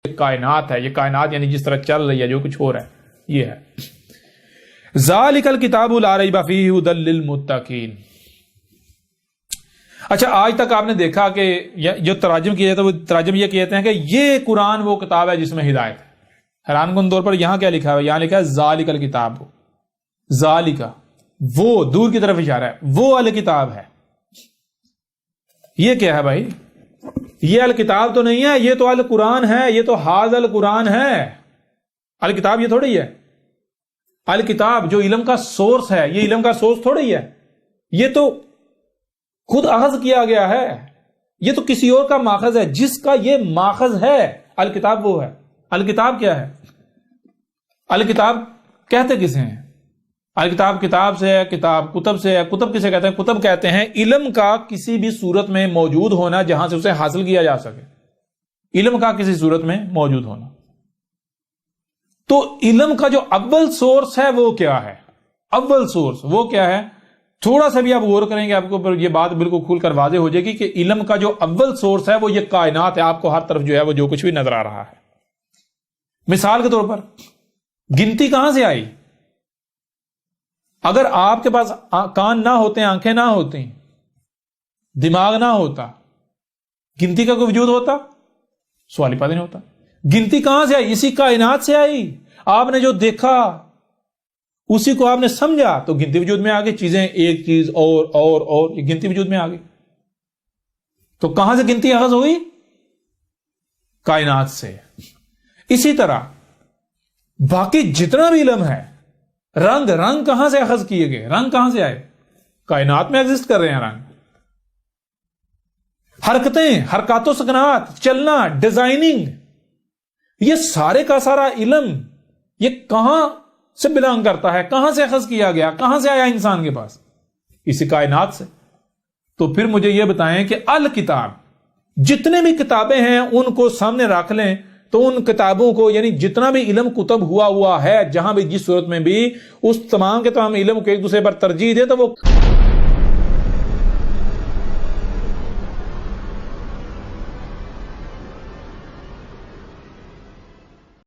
کائنات ہے. یہ کائنات یعنی جس طرح چل رہی ہے، جو کچھ ہو رہا ہے، یہ ہے. ذالک الکتاب لا ریب فیہ ھدی للمتقین. اچھا، آج تک آپ نے دیکھا کہ جو تراجم کیا جاتا ہے وہ تراجم یہ کہتے ہیں کہ یہ قرآن وہ کتاب ہے جس میں ہدایت ہے. حیران کن طور پر یہاں کیا لکھا ہے؟ یہاں لکھا ہے ذالک الکتاب. ذالک وہ دور کی طرف اشارہ ہے، وہ الکتاب ہے. یہ کیا ہے بھائی؟ یہ الکتاب تو نہیں ہے، یہ تو القرآن ہے، یہ تو حاذ القرآن ہے. الکتاب یہ تھوڑی ہے. الکتاب جو علم کا سورس ہے، یہ علم کا سورس تھوڑی ہے. یہ تو خود اخذ کیا گیا ہے. یہ تو کسی اور کا ماخذ ہے. جس کا یہ ماخذ ہے الکتاب وہ ہے. الکتاب کیا ہے؟ الکتاب کہتے کسے ہیں؟ الکتاب کتاب سے ہے، کتاب کتب سے ہے. کتب کسے کہتے ہیں؟ کتب کہتے ہیں علم کا کسی بھی صورت میں موجود ہونا جہاں سے اسے حاصل کیا جا سکے. علم کا کسی صورت میں موجود ہونا. تو علم کا جو اول سورس ہے وہ کیا ہے؟ اول سورس وہ کیا ہے؟ تھوڑا سا بھی آپ غور کریں گے آپ کو یہ بات بالکل کھل کر واضح ہو جائے گی کہ علم کا جو اول سورس ہے وہ یہ کائنات ہے. آپ کو ہر طرف جو ہے وہ جو کچھ بھی نظر آ رہا ہے. مثال کے طور پر گنتی کہاں سے آئی؟ اگر آپ کے پاس کان نہ ہوتے، آنکھیں نہ ہوتی، دماغ نہ ہوتا، گنتی کا کوئی وجود ہوتا؟ سوال ہی پیدا نہیں ہوتا. گنتی کہاں سے آئی؟ اسی کائنات سے آئی. آپ نے جو دیکھا اسی کو آپ نے سمجھا تو گنتی وجود میں آ گئی. چیزیں ایک چیز اور یہ گنتی وجود میں آ گئی. تو کہاں سے گنتی اخذ ہوئی؟ کائنات سے. اسی طرح باقی جتنا بھی علم ہے، رنگ کہاں سے اخذ کیے گئے؟ رنگ کہاں سے آئے؟ کائنات میں ایگزسٹ کر رہے ہیں رنگ. حرکتیں، حرکات و سکنات، چلنا، ڈیزائننگ، یہ سارے کا سارا علم یہ کہاں سے بلانگ کرتا ہے؟ کہاں سے اخذ کیا گیا؟ کہاں سے آیا انسان کے پاس؟ اسی کائنات سے. تو پھر مجھے یہ بتائیں کہ الکتاب، جتنے بھی کتابیں ہیں ان کو سامنے رکھ لیں تو ان کتابوں کو، یعنی جتنا بھی علم کتب ہوا ہے جہاں بھی جس صورت میں بھی، اس تمام کے تمام علم کو ایک دوسرے پر ترجیح دے تو وہ